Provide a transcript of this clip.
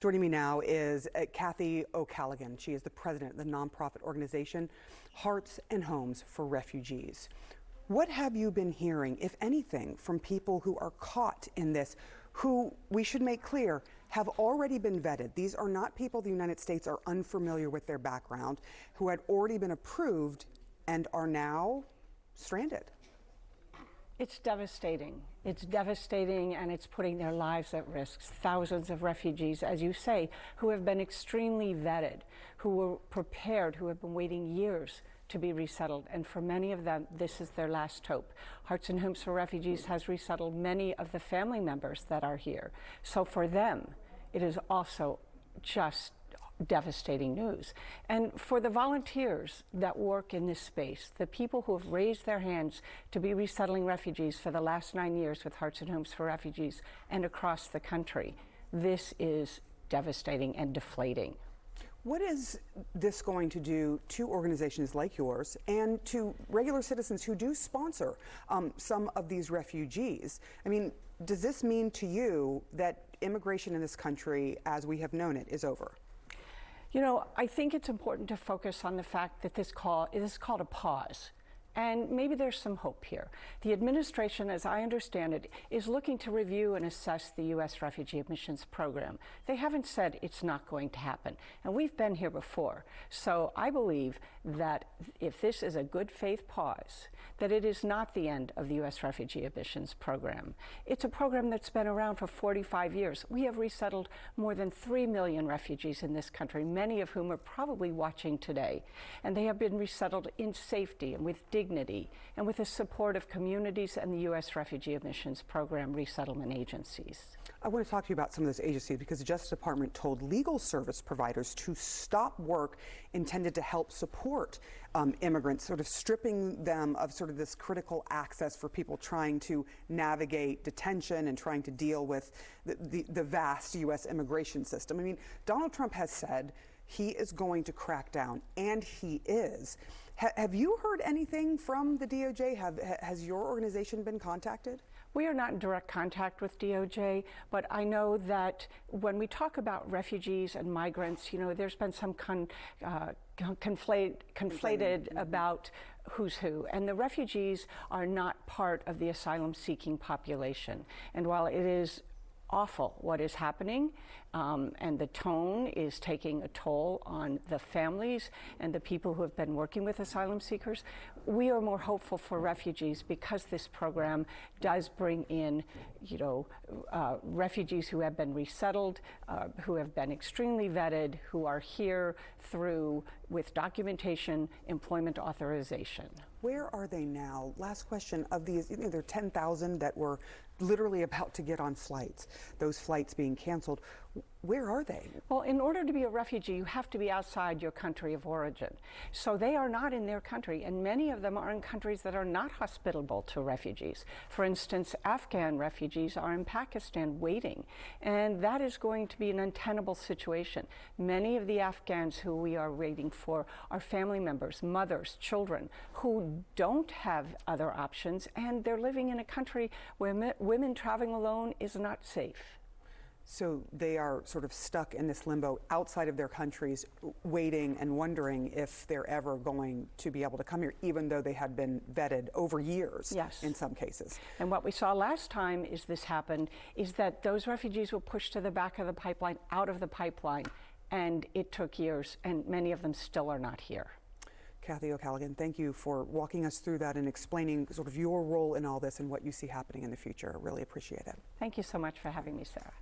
Joining me now is Kathie O'Callaghan. She is the president of the nonprofit organization Hearts and Homes for Refugees. What have you been hearing, if anything, from people who are caught in this, who, we should make clear, have already been vetted? These are not people the United States are unfamiliar with their background, who had already been approved and are now stranded. It's devastating. It's devastating, and it's putting their lives at risk. Thousands of refugees, as you say, who have been extremely vetted, who were prepared, who have been waiting years to be resettled. And for many of them, this is their last hope. Hearts and Homes for Refugees has resettled many of the family members that are here. So for them, it is also just devastating news. And for the volunteers that work in this space, the people who have raised their hands to be resettling refugees for the last 9 years with Hearts and Homes for Refugees and across the country, this is devastating and deflating. What is this going to do to organizations like yours and to regular citizens who do sponsor some of these refugees? I mean, does this mean to you that immigration in this country, as we have known it, is over? You know, I think it's important to focus on the fact that this is called a pause. And maybe there's some hope here. The administration, as I understand it, is looking to review and assess the U.S. refugee admissions program. They haven't said it's not going to happen. And we've been here before. So I believe that if this is a good faith pause, that it is not the end of the U.S. refugee admissions program. It's a program that's been around for 45 years. We have resettled more than 3 million refugees in this country, many of whom are probably watching today. And they have been resettled in safety and with dignity and with the support of communities and the U.S. Refugee Admissions Program resettlement agencies. I want to talk to you about some of those agencies because the Justice Department told legal service providers to stop work intended to help support immigrants, sort of stripping them of sort of this critical access for people trying to navigate detention and trying to deal with the vast U.S. immigration system. I mean, Donald Trump has said he is going to crack down, and he is. Have you heard anything from the DOJ? Has your organization been contacted? We are not in direct contact with DOJ, but I know that when we talk about refugees and migrants, you know, there's been some conflated about who's who. And the refugees are not part of the asylum-seeking population. And while it is awful what is happening, and the tone is taking a toll on the families and the people who have been working with asylum seekers, we are more hopeful for refugees because this program does bring in, you know, refugees who have been resettled, who have been extremely vetted, who are here through, with documentation, employment authorization. Where are they now? Last question. Of these, you know, there are 10,000 that were literally about to get on flights, those flights being canceled. Where are they? Well, in order to be a refugee, you have to be outside your country of origin. So they are not in their country, and many of them are in countries that are not hospitable to refugees. For instance, Afghan refugees are in Pakistan waiting, and that is going to be an untenable situation. Many of the Afghans who we are waiting for are family members, mothers, children, who don't have other options, and they're living in a country where women traveling alone is not safe. So they are sort of stuck in this limbo outside of their countries, waiting and wondering if they're ever going to be able to come here, even though they had been vetted over years. Yes. In some cases. And what we saw last time is this happened, is that those refugees were pushed to the back of the pipeline, out of the pipeline, and it took years, and many of them still are not here. Kathie O'Callaghan, thank you for walking us through that and explaining sort of your role in all this and what you see happening in the future. I really appreciate it. Thank you so much for having me, Sarah.